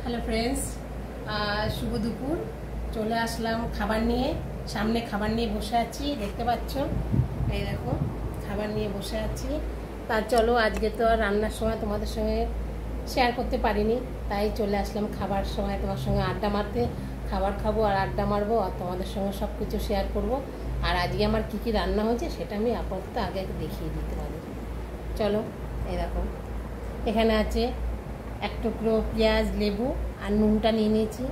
Hello friends, शुभ दुपुर चले आसलाम खाबार निये सामने खाबार निये बसे आछि देखते पाচ্ছ এই দেখো খাবার নিয়ে বসে আছি। তা চলো আজকে তো আর রান্নার সময় তোমাদের সঙ্গে শেয়ার করতে পারিনি, তাই চলে আসলাম খাবার সময় তোমার সঙ্গে আড্ডা মারতে। খাবার খাবো আর আড্ডা মারবো আর তোমাদের সঙ্গে সব কিছু শেয়ার করব। আর আজকে আমার কী কী রান্না হয়েছে সেটা আমি আপাতত আগে দেখিয়ে দিই তোমাদের। চলো এই দেখো এখানে আছে এক টুকরো পেঁয়াজ লেবু আর নুনটা নিয়ে নিয়েছি।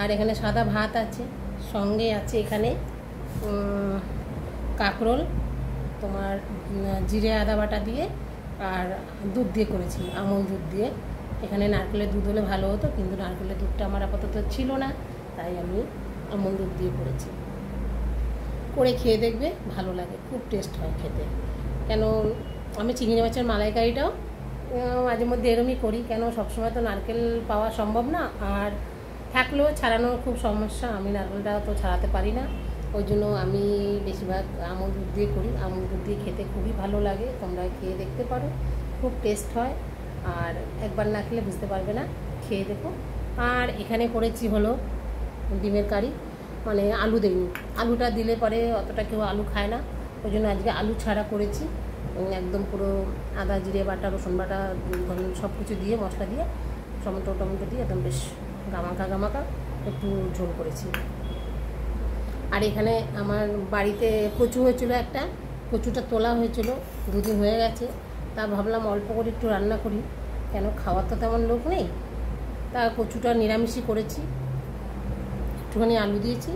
আর এখানে সাদা ভাত আছে, সঙ্গে আছে এখানে কাঁকরোল তোমার জিরে আদা বাটা দিয়ে আর দুধ দিয়ে করেছি, আমুল দুধ দিয়ে। এখানে নারকেলের দুধ হলে ভালো হতো, কিন্তু নারকেলের দুধটা আমার আপাতত ছিল না, তাই আমি আমুল দুধ দিয়ে করেছি। করে খেয়ে দেখবে, ভালো লাগে, খুব টেস্ট হয় খেতে। কেন আমি চিংড়ি মাছের মালাইকারিটাও মাঝে মধ্যে এরমই করি, কেন সবসময় তো নারকেল পাওয়া সম্ভব না, আর থাকলেও ছাড়ানোর খুব সমস্যা, আমি নারকেলটা তো ছাড়াতে পারি না। ওই জন্য আমি বেশিরভাগ আমুল দুধ দিয়ে করি। আমুল দুধ দিয়ে খেতে খুবই ভালো লাগে, তোমরা খেয়ে দেখতে পারো, খুব টেস্ট হয়। আর একবার না খেলে বুঝতে পারবে না, খেয়ে দেখো। আর এখানে করেছি হলো ডিমের কারি, মানে আলু দেইনি, আলুটা দিলে পরে অতটা কেউ আলু খায় না, ওই জন্য আজকে আলু ছাড়া করেছি। একদম পুরো আদা জিরে বাটা রসুন বাটা সব কিছু দিয়ে মশলা দিয়ে টমেটো দিয়ে একদম বেশ গামাকা একটু ঝোল করেছি। আর এখানে আমার বাড়িতে কচু হয়েছিল, একটা কচুটা তোলা হয়েছিল, দুদিন হয়ে গেছে। তা ভাবলাম অল্প করে একটু রান্না করি, কেন খাওয়ার তো তেমন লোক নেই। তা কচুটা নিরামিষই করেছি, একটুখানি আলু দিয়েছি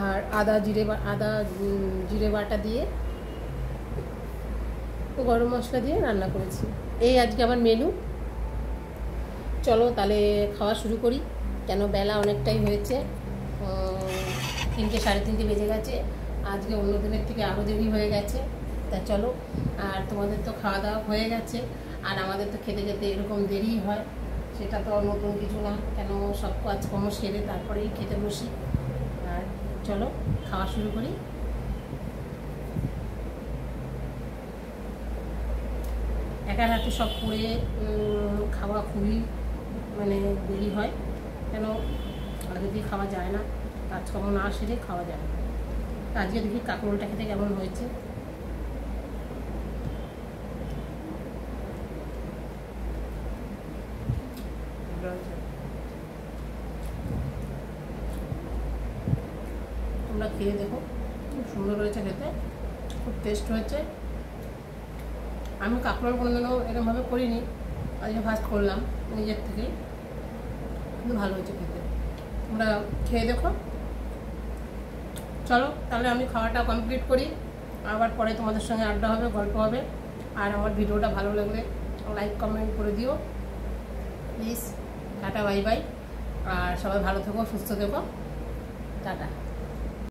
আর আদা জিরে বাটা দিয়ে গরম মশলা দিয়ে রান্না করেছি। এই আজকে আমার মেনু। চলো তাহলে খাওয়া শুরু করি, কেন বেলা অনেকটাই হয়েছে, 3টে সাড়ে 3টে বেজে গেছে। আজকে অন্য দিনের থেকে আরও দেরি হয়ে গেছে। তা চলো, আর তোমাদের তো খাওয়া দাওয়া হয়ে গেছে, আর আমাদের তো খেতে খেতে এরকম দেরি হয়, সেটা তো নতুন কিছু না, কেন সব কাজকর্ম সেরে তারপরেই খেতে বসি। আর চলো খাওয়া শুরু করি। একার হাতে সব করে খাওয়া খুবই মানে দেরি হয়, কেন আগে দিয়ে খাওয়া যায় না, কাজকর্ম না সেরে খাওয়া যায় না। আজকে দেখি কাঁকরোলটা খেতে কেমন হয়েছে। তোমরা খেয়ে দেখো, খুব সুন্দর হয়েছে খেতে, খুব টেস্ট হয়েছে। আমি কাঁকরোল কোনোদিনও এরকমভাবে করিনি, আজকে ফার্স্ট করলাম নিজের থেকে, কিন্তু ভালো হয়েছে খেতে। তোমরা খেয়ে দেখো। চলো তাহলে আমি খাওয়াটা কমপ্লিট করি, আবার পরে তোমাদের সঙ্গে আড্ডা হবে, গল্প হবে। আর আমার ভিডিওটা ভালো লাগলে লাইক কমেন্ট করে দিও প্লিজ। টাটা বাই বাই, আর সবাই ভালো থেকো, সুস্থ থেকো, টাটা।